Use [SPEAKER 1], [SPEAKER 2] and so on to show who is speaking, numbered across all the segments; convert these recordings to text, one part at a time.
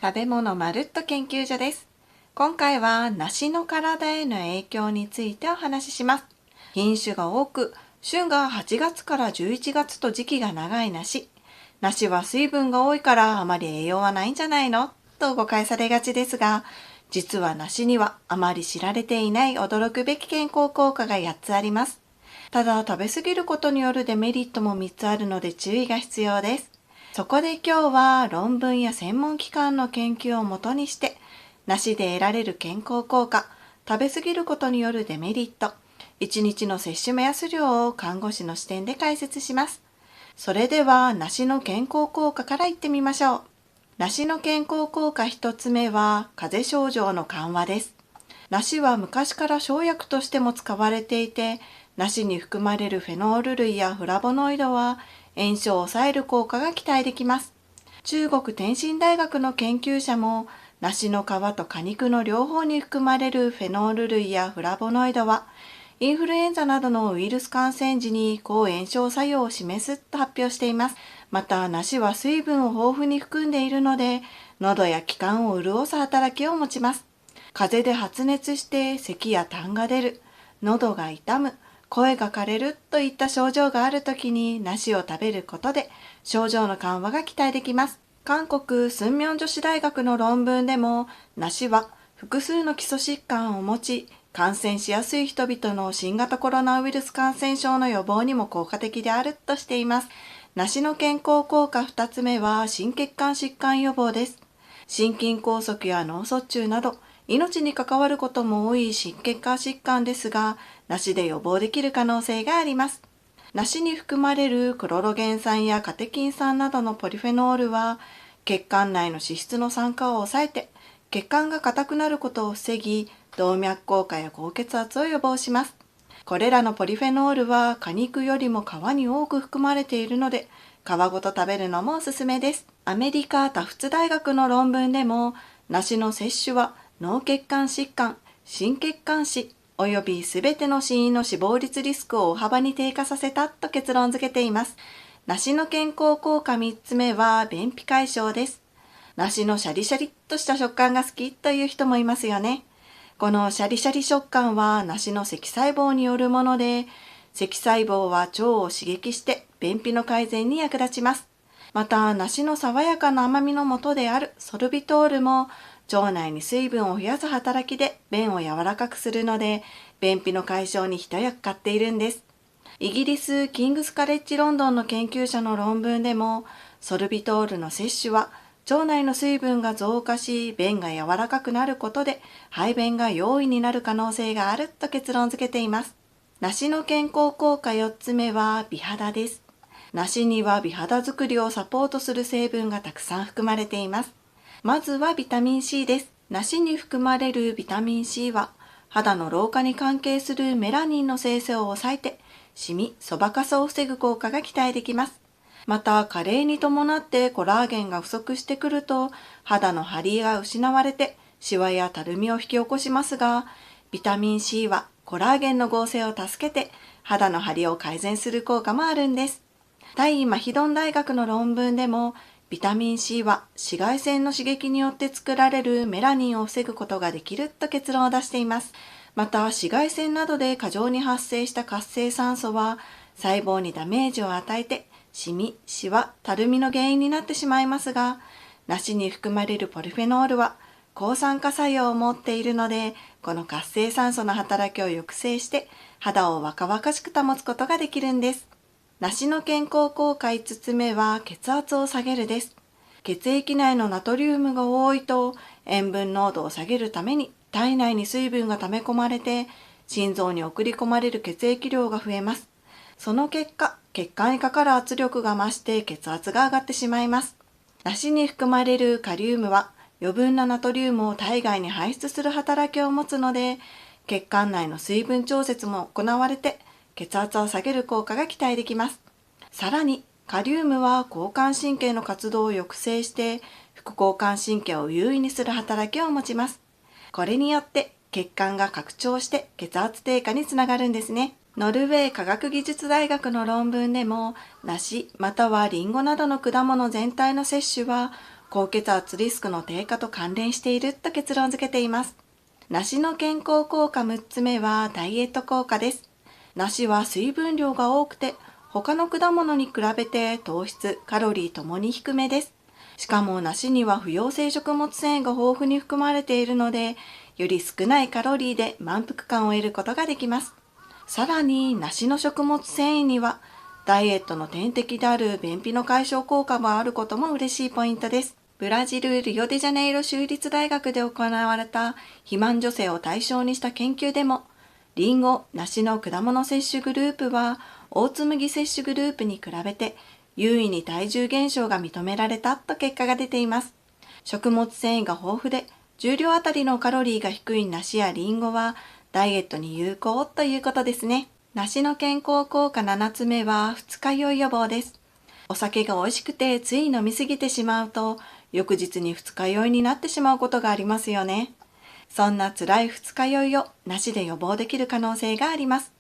[SPEAKER 1] 食べ物まるっと研究所です。今回は梨の体への影響についてお話しします。品種が多く、旬が8月から11月と時期が長い梨。梨は水分が多いからあまり栄養はないんじゃないのと誤解されがちですが、実は梨にはあまり知られていない驚くべき健康効果が8つあります。ただ食べ過ぎることによるデメリットも3つあるので注意が必要です。そこで今日は論文や専門機関の研究をもとにして、梨で得られる健康効果、食べ過ぎることによるデメリット、1日の摂取目安量を看護師の視点で解説します。それでは梨の健康効果からいってみましょう。梨の健康効果1つ目は風邪症状の緩和です。梨は昔から生薬としても使われていて、梨に含まれるフェノール類やフラボノイドは炎症を抑える効果が期待できます。中国天津大学の研究者も、梨の皮と果肉の両方に含まれるフェノール類やフラボノイドは、インフルエンザなどのウイルス感染時に抗炎症作用を示すと発表しています。また、梨は水分を豊富に含んでいるので、喉や気管を潤す働きを持ちます。風邪で発熱して咳や痰が出る、喉が痛む、声が枯れるといった症状があるときに梨を食べることで症状の緩和が期待できます。韓国スンミョン女子大学の論文でも、梨は複数の基礎疾患を持ち感染しやすい人々の新型コロナウイルス感染症の予防にも効果的であるとしています。梨の健康効果2つ目は心血管疾患予防です。心筋梗塞や脳卒中など命に関わることも多い心血管疾患ですが、梨で予防できる可能性があります。梨に含まれるクロロゲン酸やカテキン酸などのポリフェノールは、血管内の脂質の酸化を抑えて、血管が硬くなることを防ぎ、動脈硬化や高血圧を予防します。これらのポリフェノールは果肉よりも皮に多く含まれているので、皮ごと食べるのもおすすめです。アメリカタフツ大学の論文でも、梨の摂取は脳血管疾患、心血管死およびすべての死因の死亡率リスクを大幅に低下させたと結論付けています。梨の健康効果3つ目は便秘解消です。梨のシャリシャリっとした食感が好きという人もいますよね。このシャリシャリ食感は梨の積細胞によるもので、積細胞は腸を刺激して便秘の改善に役立ちます。また、梨の爽やかな甘みの元であるソルビトールも腸内に水分を増やす働きで便を柔らかくするので、便秘の解消に一役買っているんです。イギリスキングスカレッジロンドンの研究者の論文でも、ソルビトールの摂取は腸内の水分が増加し便が柔らかくなることで排便が容易になる可能性があると結論付けています。梨の健康効果4つ目は美肌です。梨には美肌作りをサポートする成分がたくさん含まれています。まずはビタミン C です。梨に含まれるビタミン C は肌の老化に関係するメラニンの生成を抑えてシミ・そばかすを防ぐ効果が期待できます。また、加齢に伴ってコラーゲンが不足してくると肌の張りが失われてシワやたるみを引き起こしますが、ビタミン C はコラーゲンの合成を助けて肌の張りを改善する効果もあるんです。タイ・マヒドン大学の論文でも、ビタミン C は紫外線の刺激によって作られるメラニンを防ぐことができると結論を出しています。また、紫外線などで過剰に発生した活性酸素は細胞にダメージを与えてシミ、シワ、たるみの原因になってしまいますが、梨に含まれるポリフェノールは抗酸化作用を持っているので、この活性酸素の働きを抑制して肌を若々しく保つことができるんです。梨の健康効果5つ目は血圧を下げるです。血液内のナトリウムが多いと塩分濃度を下げるために体内に水分が溜め込まれて心臓に送り込まれる血液量が増えます。その結果、血管にかかる圧力が増して血圧が上がってしまいます。梨に含まれるカリウムは余分なナトリウムを体外に排出する働きを持つので、血管内の水分調節も行われて血圧を下げる効果が期待できます。さらに、カリウムは交感神経の活動を抑制して副交感神経を優位にする働きを持ちます。これによって血管が拡張して血圧低下につながるんですね。ノルウェー科学技術大学の論文でも、梨またはリンゴなどの果物全体の摂取は高血圧リスクの低下と関連していると結論付けています。梨の健康効果6つ目はダイエット効果です。梨は水分量が多くて、他の果物に比べて糖質、カロリーともに低めです。しかも梨には不溶性食物繊維が豊富に含まれているので、より少ないカロリーで満腹感を得ることができます。さらに梨の食物繊維にはダイエットの天敵である便秘の解消効果もあることも嬉しいポイントです。ブラジル・リオデジャネイロ州立大学で行われた肥満女性を対象にした研究でも、リンゴ、梨の果物摂取グループはオーツ麦摂取グループに比べて優位に体重減少が認められたと結果が出ています。食物繊維が豊富で重量あたりのカロリーが低い梨やリンゴはダイエットに有効ということですね。梨の健康効果7つ目は二日酔い予防です。お酒が美味しくてつい飲みすぎてしまうと翌日に二日酔いになってしまうことがありますよね。そんな辛い二日酔いを梨で予防できる可能性があります。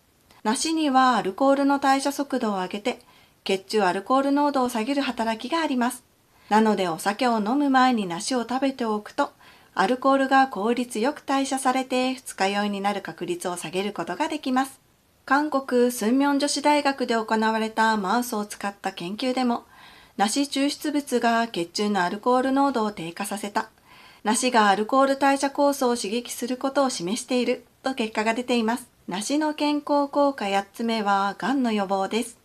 [SPEAKER 1] 梨にはアルコールの代謝速度を上げて血中アルコール濃度を下げる働きがあります。なのでお酒を飲む前に梨を食べておくとアルコールが効率よく代謝されて二日酔いになる確率を下げることができます。韓国スンミョン女子大学で行われたマウスを使った研究でも、梨抽出物が血中のアルコール濃度を低下させた。梨がアルコール代謝酵素を刺激することを示していると結果が出ています。梨の健康効果8つ目はがんの予防です。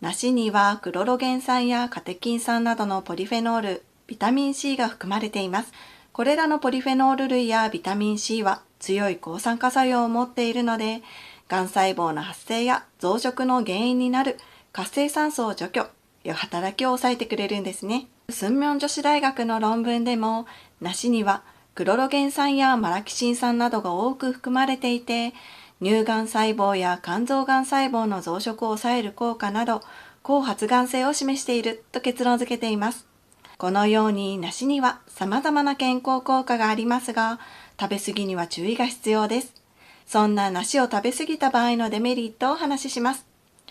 [SPEAKER 1] 梨にはクロロゲン酸やカテキン酸などのポリフェノール、ビタミン C が含まれています。これらのポリフェノール類やビタミン C は強い抗酸化作用を持っているので、がん細胞の発生や増殖の原因になる活性酸素を除去、働きを抑えてくれるんですね。スンミョン女子大学の論文でも、梨にはクロロゲン酸やマラキシン酸などが多く含まれていて、乳がん細胞や肝臓がん細胞の増殖を抑える効果など、抗発がん性を示していると結論付けています。このように梨には様々な健康効果がありますが、食べ過ぎには注意が必要です。そんな梨を食べ過ぎた場合のデメリットをお話しします。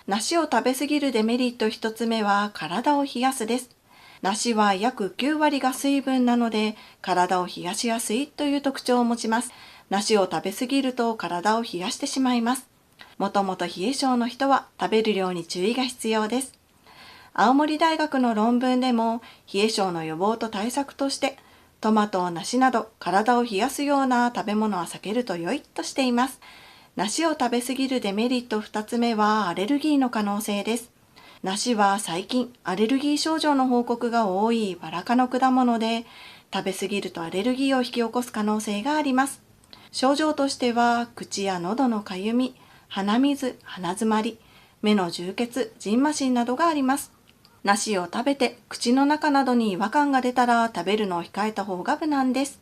[SPEAKER 1] 梨を食べ過ぎるデメリット1つ目は体を冷やすです。梨は約9割が水分なので体を冷やしやすいという特徴を持ちます。梨を食べ過ぎると体を冷やしてしまいます。もともと冷え性の人は食べる量に注意が必要です。青森大学の論文でも冷え性の予防と対策としてトマト、梨など体を冷やすような食べ物は避けると良いとしています。梨を食べ過ぎるデメリット2つ目はアレルギーの可能性です。梨は最近アレルギー症状の報告が多いバラ科の果物で、食べ過ぎるとアレルギーを引き起こす可能性があります。症状としては口や喉のかゆみ、鼻水、鼻づまり、目の充血、蕁麻疹などがあります。梨を食べて口の中などに違和感が出たら食べるのを控えた方が無難です。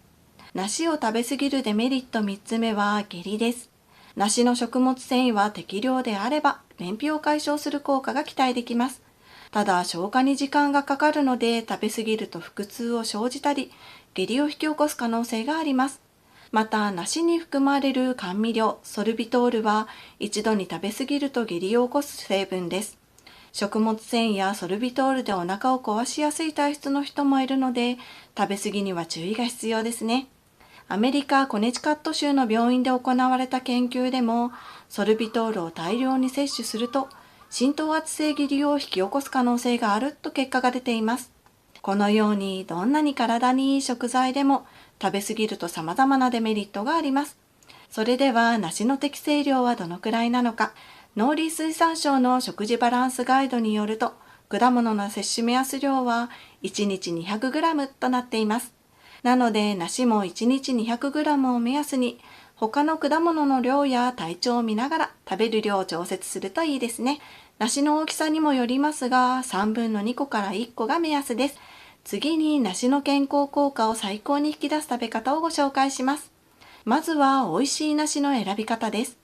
[SPEAKER 1] 梨を食べ過ぎるデメリット3つ目は下痢です。梨の食物繊維は適量であれば便秘を解消する効果が期待できます。ただ消化に時間がかかるので食べ過ぎると腹痛を生じたり下痢を引き起こす可能性があります。また梨に含まれる甘味料ソルビトールは一度に食べ過ぎると下痢を起こす成分です。食物繊維やソルビトールでお腹を壊しやすい体質の人もいるので食べ過ぎには注意が必要ですね。アメリカ・コネチカット州の病院で行われた研究でもソルビトールを大量に摂取すると浸透圧性下痢を引き起こす可能性があると結果が出ています。このようにどんなに体にいい食材でも食べ過ぎると様々なデメリットがあります。それでは梨の適正量はどのくらいなのか。農林水産省の食事バランスガイドによると、果物の摂取目安量は1日 200g となっています。なので、梨も1日 200g を目安に、他の果物の量や体調を見ながら食べる量を調節するといいですね。梨の大きさにもよりますが、3分の2個から1個が目安です。次に梨の健康効果を最高に引き出す食べ方をご紹介します。まずは美味しい梨の選び方です。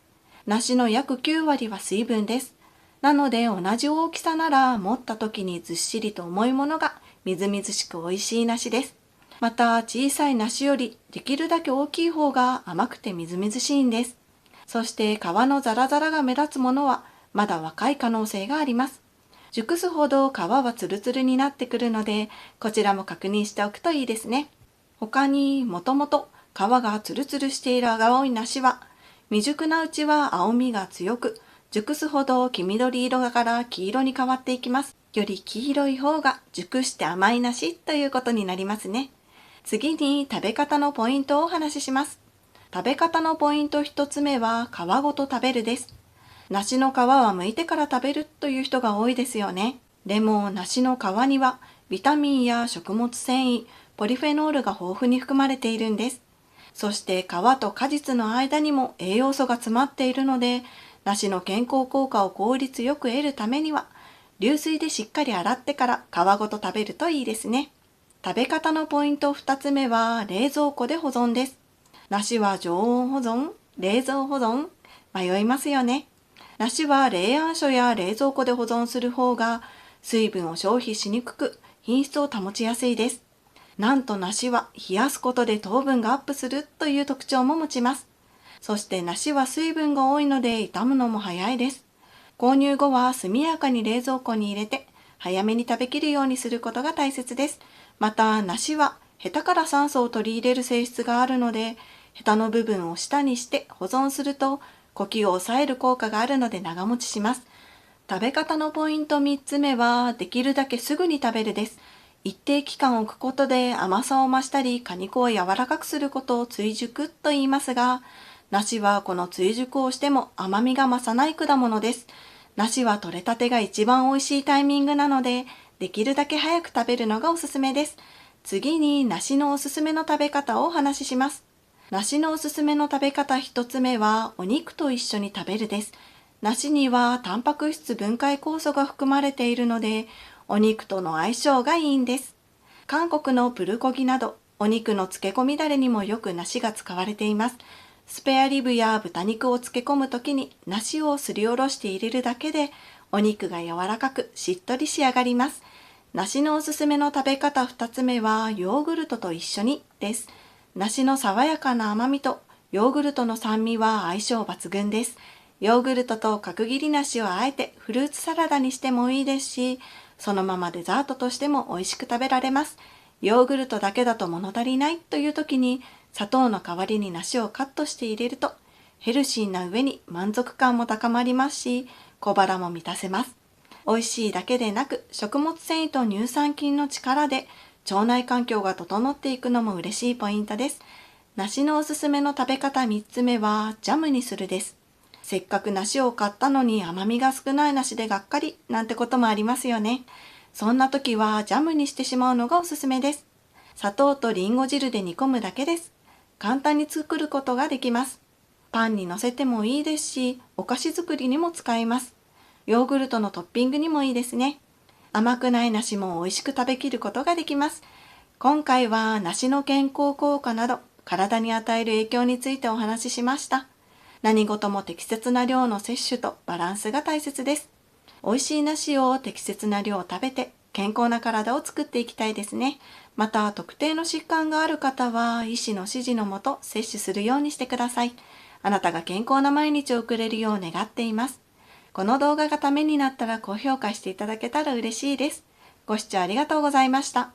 [SPEAKER 1] 梨の約9割は水分です。なので同じ大きさなら持った時にずっしりと重いものがみずみずしく美味しい梨です。また小さい梨よりできるだけ大きい方が甘くてみずみずしいんです。そして皮のザラザラが目立つものはまだ若い可能性があります。熟すほど皮はツルツルになってくるので、こちらも確認しておくといいですね。他にもともと皮がツルツルしている青い梨は、未熟なうちは青みが強く、熟すほど黄緑色から黄色に変わっていきます。より黄色い方が熟して甘い梨ということになりますね。次に食べ方のポイントをお話しします。食べ方のポイント1つ目は皮ごと食べるです。梨の皮は剥いてから食べるという人が多いですよね。でも梨の皮にはビタミンや食物繊維、ポリフェノールが豊富に含まれているんです。そして皮と果実の間にも栄養素が詰まっているので、梨の健康効果を効率よく得るためには、流水でしっかり洗ってから皮ごと食べるといいですね。食べ方のポイント2つ目は冷蔵庫で保存です。梨は常温保存、冷蔵保存、迷いますよね。梨は冷暗所や冷蔵庫で保存する方が水分を消費しにくく品質を保ちやすいです。なんと梨は冷やすことで糖分がアップするという特徴も持ちます。そして梨は水分が多いので傷むのも早いです。購入後は速やかに冷蔵庫に入れて早めに食べきるようにすることが大切です。また梨はヘタから酸素を取り入れる性質があるので、ヘタの部分を下にして保存すると呼吸を抑える効果があるので長持ちします。食べ方のポイント3つ目はできるだけすぐに食べるです。一定期間置くことで甘さを増したり果肉を柔らかくすることを追熟と言いますが、梨はこの追熟をしても甘みが増さない果物です。梨は取れたてが一番美味しいタイミングなので、できるだけ早く食べるのがおすすめです。次に梨のおすすめの食べ方をお話しします。梨のおすすめの食べ方1つ目はお肉と一緒に食べるです。梨にはタンパク質分解酵素が含まれているので、お肉との相性がいいんです。韓国のプルコギなど、お肉の漬け込みだれにもよく梨が使われています。スペアリブや豚肉を漬け込むときに梨をすりおろして入れるだけで、お肉が柔らかくしっとり仕上がります。梨のおすすめの食べ方2つ目はヨーグルトと一緒にです。梨の爽やかな甘みとヨーグルトの酸味は相性抜群です。ヨーグルトと角切り梨をあえてフルーツサラダにしてもいいですし、そのままデザートとしても美味しく食べられます。ヨーグルトだけだと物足りないという時に、砂糖の代わりに梨をカットして入れると、ヘルシーな上に満足感も高まりますし、小腹も満たせます。美味しいだけでなく、食物繊維と乳酸菌の力で腸内環境が整っていくのも嬉しいポイントです。梨のおすすめの食べ方3つ目はジャムにするです。せっかく梨を買ったのに甘みが少ない梨でがっかりなんてこともありますよね。そんな時はジャムにしてしまうのがおすすめです。砂糖とリンゴ汁で煮込むだけです。簡単に作ることができます。パンに乗せてもいいですし、お菓子作りにも使えます。ヨーグルトのトッピングにもいいですね。甘くない梨も美味しく食べきることができます。今回は梨の健康効果など体に与える影響についてお話ししました。何事も適切な量の摂取とバランスが大切です。美味しい梨を適切な量を食べて健康な体を作っていきたいですね。また特定の疾患がある方は医師の指示のもと摂取するようにしてください。あなたが健康な毎日を送れるよう願っています。この動画がためになったら高評価していただけたら嬉しいです。ご視聴ありがとうございました。